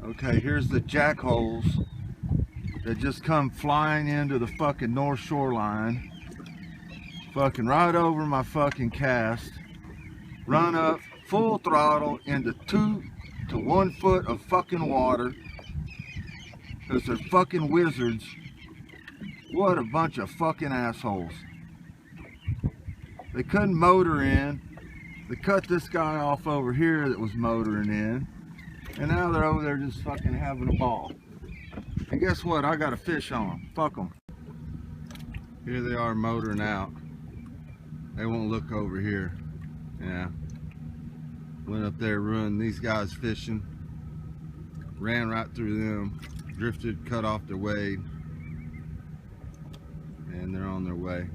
Okay, here's the jackholes that just come flying into the fucking north shoreline. Fucking right over my fucking cast. Run up full throttle into 2 to 1 foot of fucking water. Because they're fucking wizards. What a bunch of fucking assholes. They couldn't motor in. They cut this guy off over here that was motoring in. And now they're over there just fucking having a ball. And guess what? I got a fish on them. Fuck them. Here they are motoring out. They won't look over here. Yeah. Went up there, ruined these guys fishing. Ran right through them. Drifted, cut off their wade. And they're on their way.